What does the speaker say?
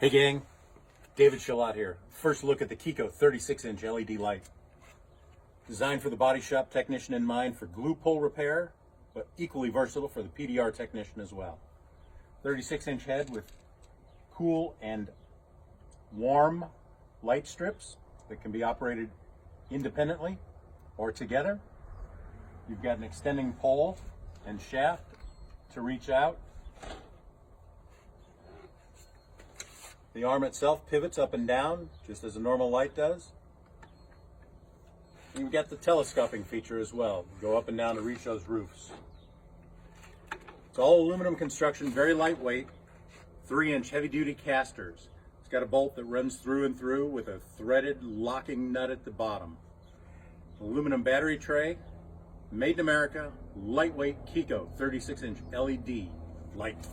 Hey gang, David Schaulat here. First look at the Keco 36-inch LED light. Designed for the body shop technician in mind for glue pull repair, but equally versatile for the PDR technician as well. 36-inch head with cool and warm light strips that can be operated independently or together. You've got an extending pole and shaft to reach out. The arm itself pivots up and down, just as a normal light does. You've got the telescoping feature as well. Go up and down to reach those roofs. It's all aluminum construction, very lightweight, 3-inch heavy-duty casters. It's got a bolt that runs through and through with a threaded locking nut at the bottom. Aluminum battery tray, made in America, lightweight Keco 36-inch LED light.